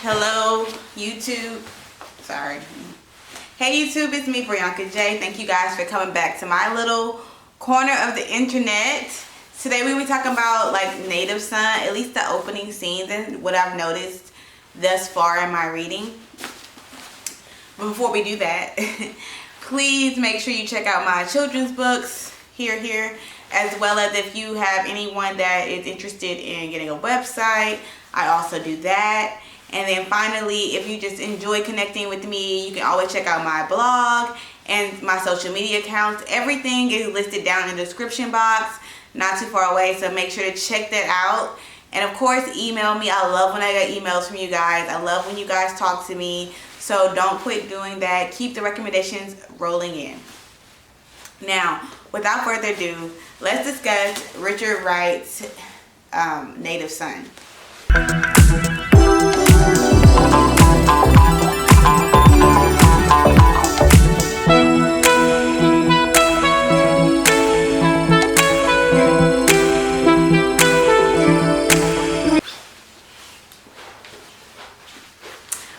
Hello, YouTube. Sorry. Hey, YouTube, it's me, Brianca Jay. Thank you guys for coming back to my little corner of the internet. Today we will be talking about like Native Son, at least the opening scenes and what I've noticed thus far in my reading. But before we do that, please make sure you check out my children's books here, as well as if you have anyone that is interested in getting a website, I also do that. And then finally, if you just enjoy connecting with me, you can always check out my blog and my social media accounts. Everything is listed down in the description box, not too far away, so make sure to check that out. And of course, email me. I love when I get emails from you guys. I love when you guys talk to me. So don't quit doing that. Keep the recommendations rolling in. Now, without further ado, let's discuss Richard Wright's Native Son.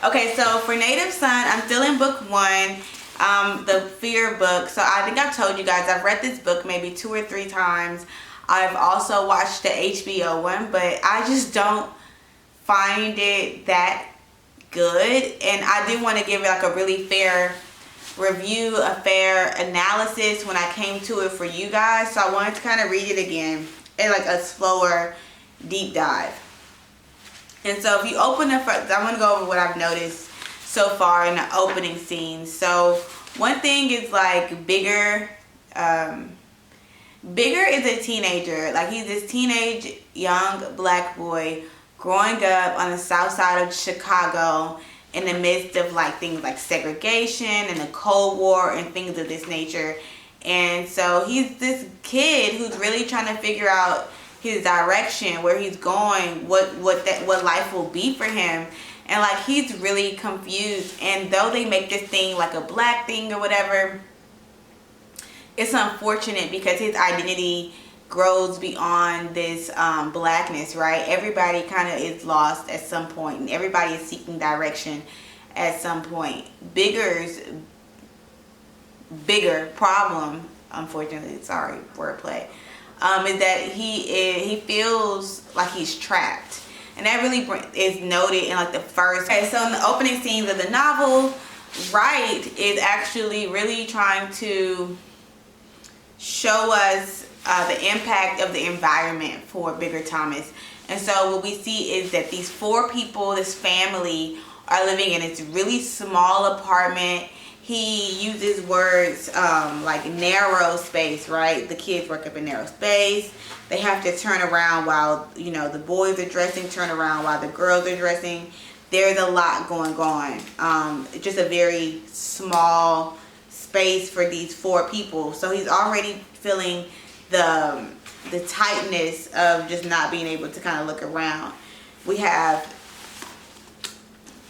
Okay, so for Native Son, I'm still in book 1, the Fear book. So I think I've told you guys, I've read this book maybe 2 or 3 times. I've also watched the HBO one, but I just don't find it that good. And I did want to give it like a really fair review, a fair analysis when I came to it for you guys. So I wanted to kind of read it again in like a slower, deep dive. And so if you open the first, I'm going to go over what I've noticed so far in the opening scenes. So one thing is like Bigger. Bigger is a teenager. Like he's this teenage young black boy growing up on the south side of Chicago in the midst of like things like segregation and the Cold War and things of this nature. And so he's this kid who's really trying to figure out his direction, where he's going, what life will be for him. And like he's really confused. And though they make this thing like a black thing or whatever, it's unfortunate because his identity grows beyond this blackness, right? Everybody kind of is lost at some point, and everybody is seeking direction at some point. Bigger problem, unfortunately, sorry, wordplay, is that he feels like he's trapped. And that really is noted in like the first. Okay, so in the opening scenes of the novel, Wright is actually really trying to show us the impact of the environment for Bigger Thomas. And so what we see is that these 4 people, this family, are living in this really small apartment. He uses words like narrow space, right? The kids work up in narrow space. They have to turn around while, you know, the boys are dressing, turn around while the girls are dressing. There's a lot going on. Just a very small space for these 4 people. So he's already feeling the tightness of just not being able to kind of look around. We have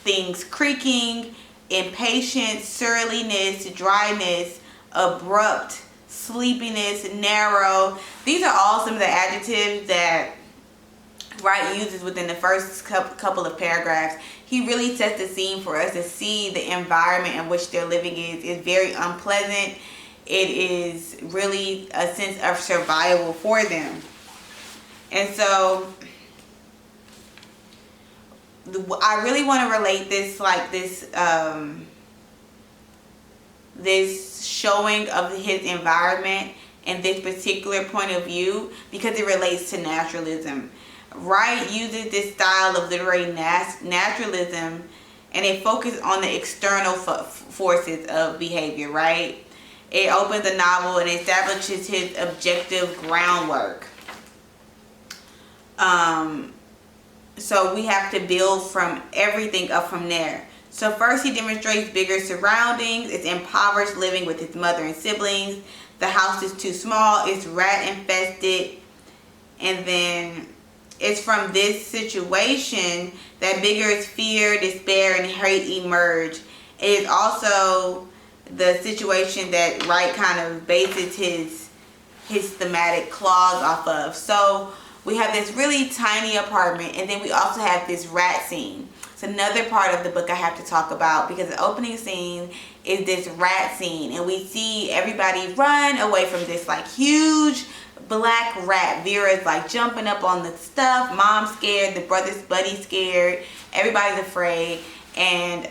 things creaking, impatience, surliness, dryness, abrupt, sleepiness, narrow. These are all some of the adjectives that Wright uses within the first couple of paragraphs. He really sets the scene for us to see the environment in which they're living is very unpleasant. It is really a sense of survival for them. And so I really want to relate this like this this showing of his environment and this particular point of view because it relates to naturalism. Wright uses this style of literary naturalism, and it focuses on the external forces of behavior, right? It opens the novel and establishes his objective groundwork. So we have to build from everything up from there. So first he demonstrates Bigger surroundings. It's impoverished living with his mother and siblings. The house is too small. It's rat-infested. And then it's from this situation that Bigger's fear, despair, and hate emerge. It is also the situation that Wright kind of bases his thematic clause off of. So we have this really tiny apartment, and then we also have this rat scene. It's another part of the book I have to talk about, because the opening scene is this rat scene, and we see everybody run away from this like huge black rat. Vera's like jumping up on the stuff. Mom's scared, the brother's buddy's scared, everybody's afraid. And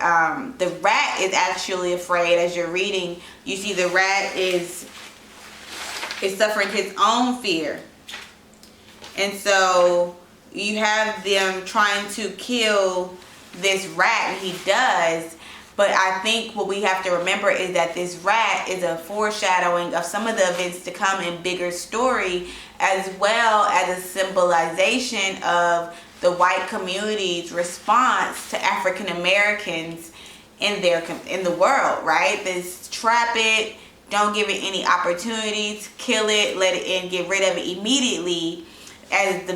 the rat is actually afraid. As you're reading, you see the rat is suffering his own fear. And so you have them trying to kill this rat, and he does. But I think what we have to remember is that this rat is a foreshadowing of some of the events to come in bigger story, as well as a symbolization of the white community's response to African Americans in the world, right? This trap it, don't give it any opportunities, kill it, let it in, get rid of it immediately, as the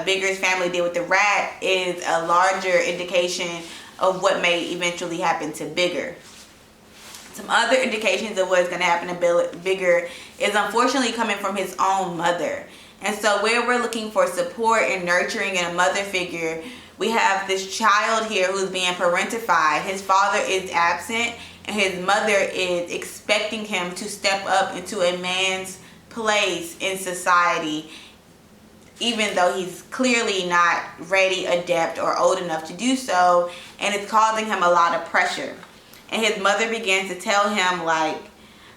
Bigger's family did with the rat, is a larger indication of what may eventually happen to Bigger. Some other indications of what's going to happen to Bigger is unfortunately coming from his own mother. And so where we're looking for support and nurturing in a mother figure, we have this child here who's being parentified. His father is absent, and his mother is expecting him to step up into a man's place in society, even though he's clearly not ready, adept, or old enough to do so, and it's causing him a lot of pressure. And his mother begins to tell him, like,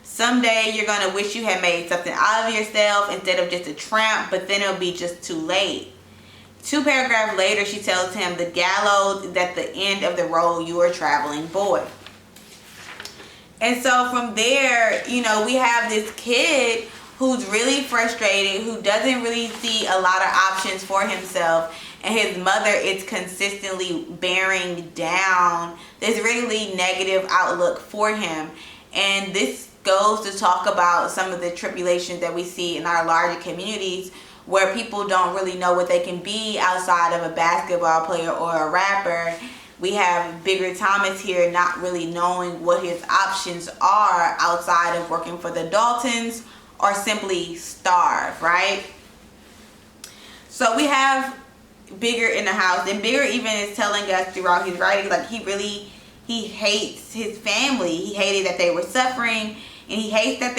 someday you're going to wish you had made something out of yourself instead of just a tramp, but then it'll be just too late. 2 paragraphs later, she tells him the gallows is at the end of the road, you are traveling, boy. And so from there, you know, we have this kid who's really frustrated, who doesn't really see a lot of options for himself, and his mother is consistently bearing down this really negative outlook for him. And this goes to talk about some of the tribulations that we see in our larger communities, where people don't really know what they can be outside of a basketball player or a rapper. We have Bigger Thomas here not really knowing what his options are outside of working for the Daltons or simply starve, right? So we have Bigger in the house, and Bigger even is telling us throughout his writing, like, he hates his family. He hated that they were suffering, and he hates that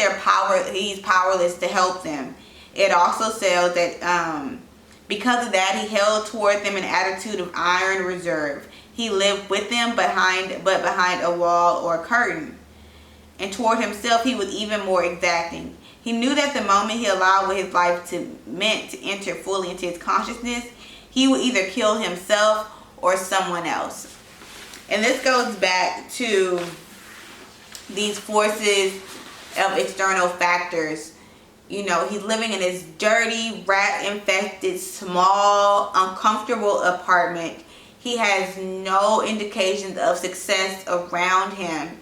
he's powerless to help them. It also says that because of that, he held toward them an attitude of iron reserve. He lived with them behind a wall or a curtain. And toward himself, he was even more exacting. He knew that the moment he allowed what his life meant to enter fully into his consciousness, he would either kill himself or someone else. And this goes back to these forces of external factors. You know, he's living in this dirty, rat-infested, small, uncomfortable apartment. He has no indications of success around him.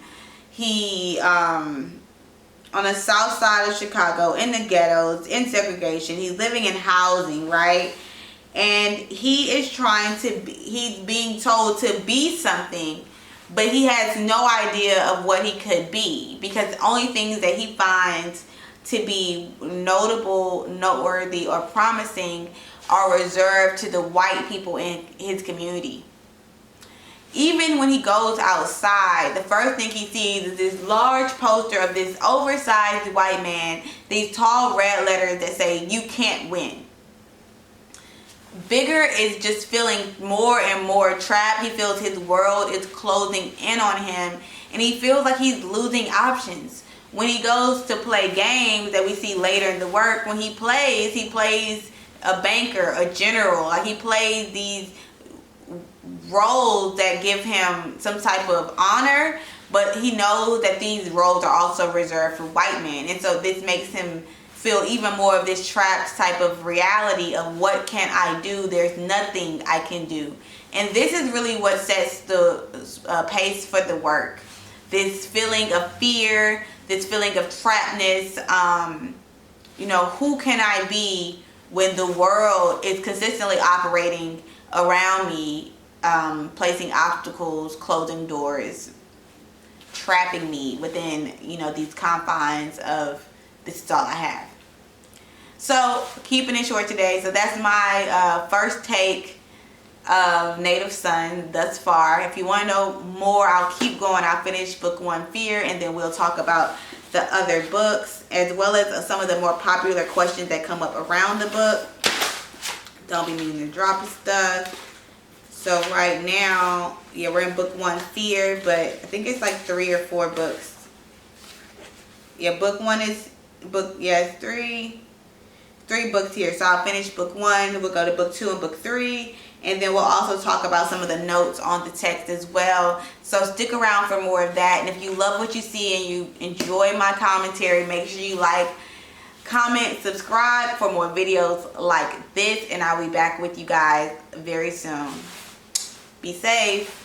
He, on the south side of Chicago, in the ghettos, in segregation, he's living in housing, right? And he is he's being told to be something, but he has no idea of what he could be, because the only things that he finds to be notable, noteworthy, or promising are reserved to the white people in his community. Even when he goes outside, the first thing he sees is this large poster of this oversized white man, these tall red letters that say, "You can't win." Bigger is just feeling more and more trapped. He feels his world is closing in on him, and he feels like he's losing options. When he goes to play games that we see later in the work, when he plays a banker, a general. Like, he plays these roles that give him some type of honor, but he knows that these roles are also reserved for white men. And so this makes him feel even more of this trapped type of reality of, what can I do? There's nothing I can do. And this is really what sets the pace for the work. This feeling of fear, this feeling of trappedness. You know, who can I be when the world is consistently operating around me, placing obstacles, closing doors, trapping me within, you know, these confines of, this is all I have. So keeping it short today. So that's my first take of Native Son thus far. If you want to know more, I'll keep going. I'll finish book 1, Fear, and then we'll talk about the other books, as well as some of the more popular questions that come up around the book. Don't be meaning to drop stuff. So right now, yeah, we're in book 1, Fear, but I think it's like 3 or 4 books. Yeah, book 1 is it's 3 books here. So I'll finish book 1, we'll go to book 2 and book 3, and then we'll also talk about some of the notes on the text as well. So stick around for more of that. And if you love what you see and you enjoy my commentary, make sure you like, comment, subscribe for more videos like this, and I'll be back with you guys very soon. Be safe.